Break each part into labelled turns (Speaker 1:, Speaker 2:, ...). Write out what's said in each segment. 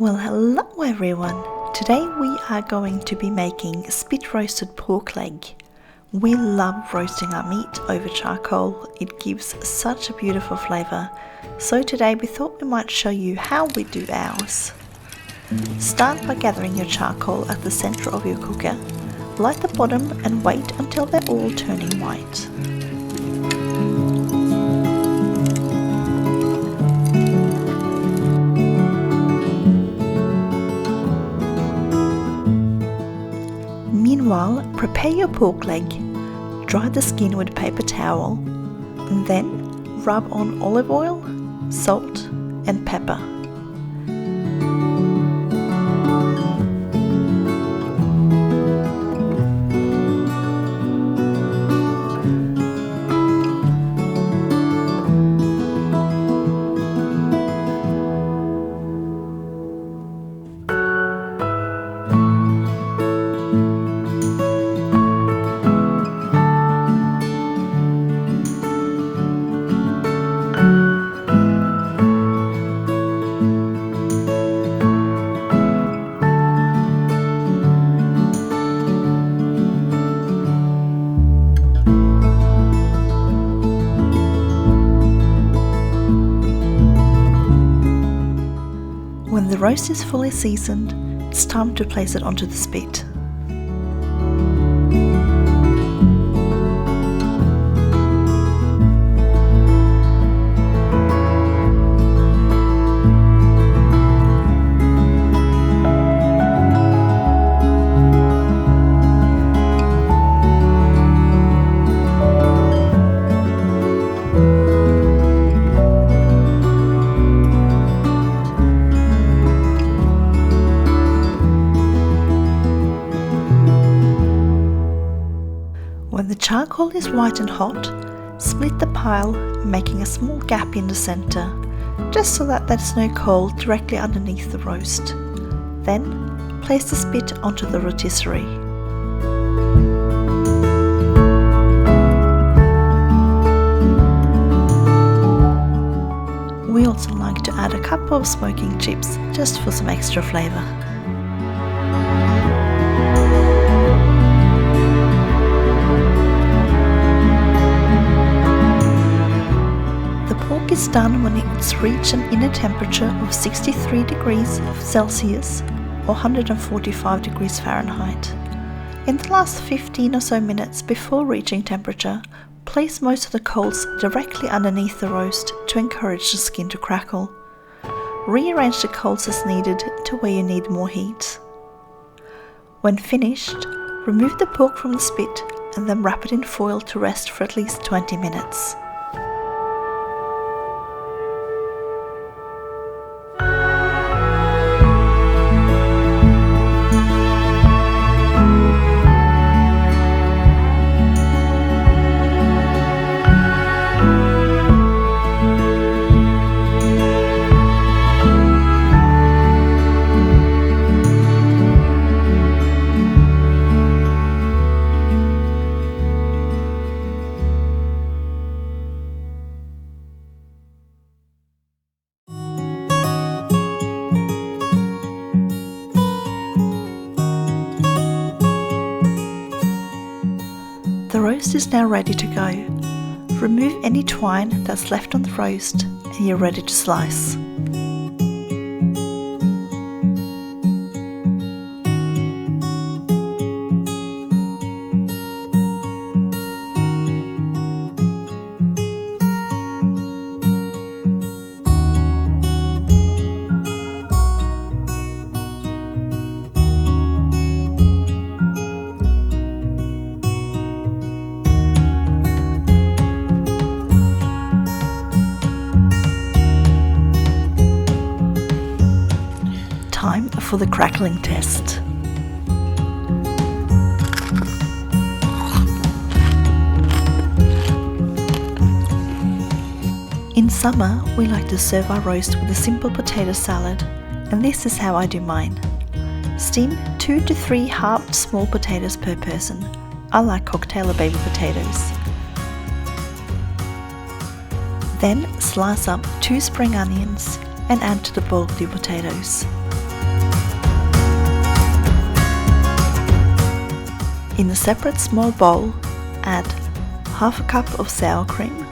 Speaker 1: Well, hello everyone! Today we are going to be making spit roasted pork leg. We love roasting our meat over charcoal. It gives such a beautiful flavour. So today we thought we might show you how we do ours. Start by gathering your charcoal at the centre of your cooker. Light the bottom and wait until they're all turning white. Meanwhile, prepare your pork leg. Dry the skin with a paper towel, and then rub on olive oil, salt and pepper. When the roast is fully seasoned, it's time to place it onto the spit. When the charcoal is white and hot, split the pile, making a small gap in the center, just so that there's no coal directly underneath the roast. Then, place the spit onto the rotisserie. We also like to add a couple of smoking chips, just for some extra flavor. Is done when it's reached an inner temperature of 63 degrees Celsius or 145 degrees Fahrenheit. In the last 15 or so minutes before reaching temperature, place most of the coals directly underneath the roast to encourage the skin to crackle. Rearrange the coals as needed to where you need more heat. When finished, remove the pork from the spit and then wrap it in foil to rest for at least 20 minutes. The roast is now ready to go. Remove any twine that's left on the roast and you're ready to slice. Time for the crackling test. In summer, we like to serve our roast with a simple potato salad, and this is how I do mine. Steam 2 to 3 halved small potatoes per person. I like cocktail or baby potatoes. Then slice up 2 spring onions and add to the boiled potatoes. In a separate small bowl, add half a cup of sour cream,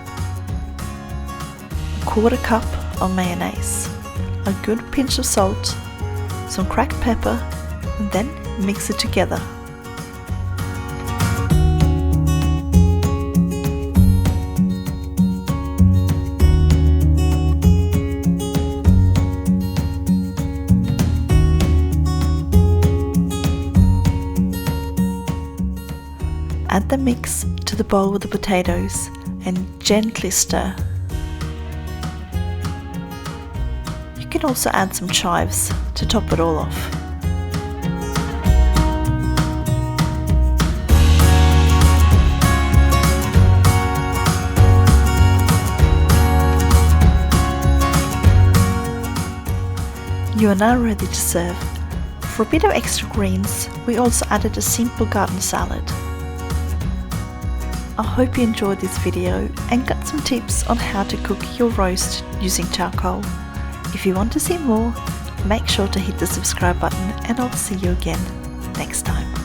Speaker 1: a quarter cup of mayonnaise, a good pinch of salt, some cracked pepper, and then mix it together. Add the mix to the bowl with the potatoes and gently stir. You can also add some chives to top it all off. You are now ready to serve. For a bit of extra greens, we also added a simple garden salad. I hope you enjoyed this video and got some tips on how to cook your roast using charcoal. If you want to see more, make sure to hit the subscribe button and I'll see you again next time.